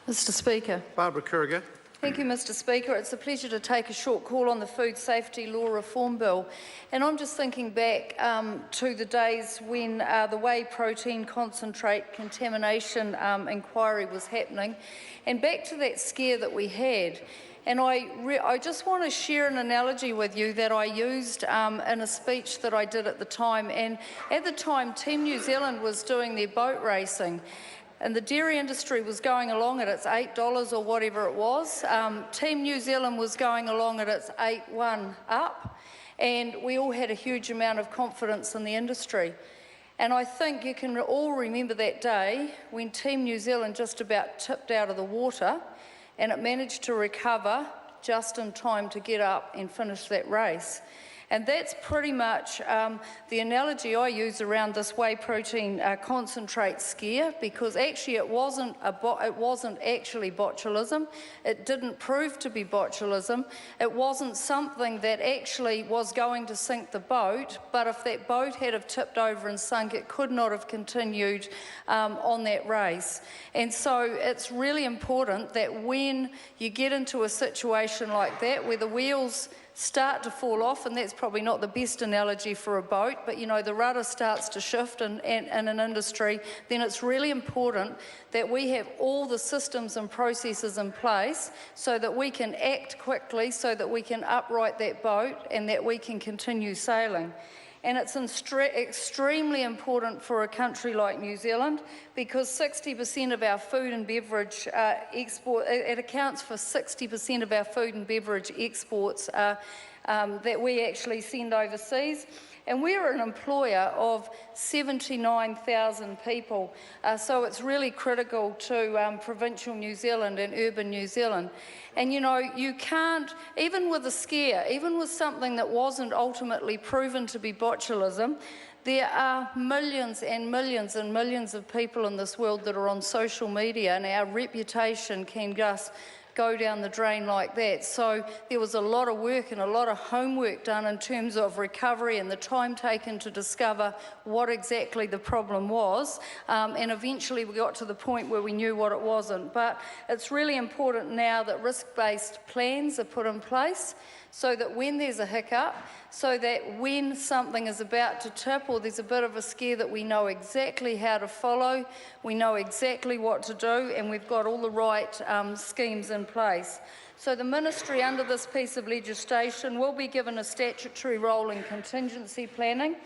Mr Speaker. Barbara Kuriger. Thank you, Mr Speaker. It's a pleasure to take a short call on the Food Safety Law Reform Bill. And I'm just thinking back to the days when the whey protein concentrate contamination inquiry was happening, and back to that scare that we had. And I just want to share an analogy with you that I used in a speech that I did at the time. And at the time, Team New Zealand was doing their boat racing, and the dairy industry was going along at its $8 or whatever it was. Team New Zealand was going along at its 8-1 up, and we all had a huge amount of confidence in the industry. And I think you can all remember that day when Team New Zealand just about tipped out of the water, and it managed to recover just in time to get up and finish that race. And that's pretty much the analogy I use around this whey protein concentrate scare, because actually it wasn't actually botulism. It didn't prove to be botulism. It wasn't something that actually was going to sink the boat, but if that boat had have tipped over and sunk, it could not have continued on that race. And so it's really important that when you get into a situation like that, where the wheels start to fall off, and that's probably not the best analogy for a boat, but you know, the rudder starts to shift in an industry, then it's really important that we have all the systems and processes in place so that we can act quickly, so that we can upright that boat and that we can continue sailing. And it's extremely important for a country like New Zealand, because 60% of our food and beverage it accounts for 60% of our food and beverage exports that we actually send overseas. And we're an employer of 79,000 people, so it's really critical to provincial New Zealand and urban New Zealand. And you know, you can't, even with a scare, even with something that wasn't ultimately proven to be botulism, there are millions and millions and millions of people in this world that are on social media, and our reputation can just go down the drain like that. So there was a lot of work and a lot of homework done in terms of recovery and the time taken to discover what exactly the problem was, and eventually we got to the point where we knew what it wasn't. But it's really important now that risk-based plans are put in place, so that when there's a hiccup, so that when something is about to tip or there's a bit of a scare, that we know exactly how to follow, we know exactly what to do, and we've got all the right schemes in place. So the Ministry, under this piece of legislation, will be given a statutory role in contingency planning,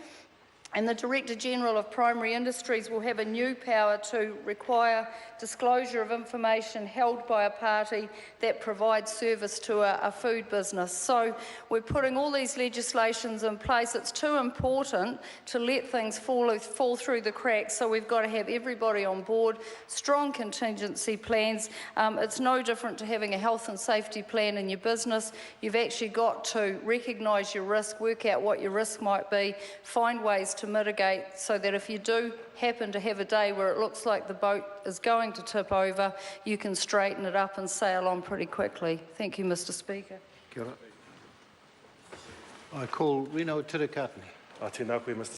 and the Director-General of Primary Industries will have a new power to require disclosure of information held by a party that provides service to a food business. So we're putting all these legislations in place. It's too important to let things fall through the cracks, so we've got to have everybody on board, strong contingency plans. It's no different to having a health and safety plan in your business. You've actually got to recognise your risk, work out what your risk might be, find ways to mitigate, so that if you do happen to have a day where it looks like the boat is going to tip over, you can straighten it up and sail on pretty quickly. Thank you, Mr Speaker. Kia ora. I call Reno Tirakatini. Tēnā koe, Mr.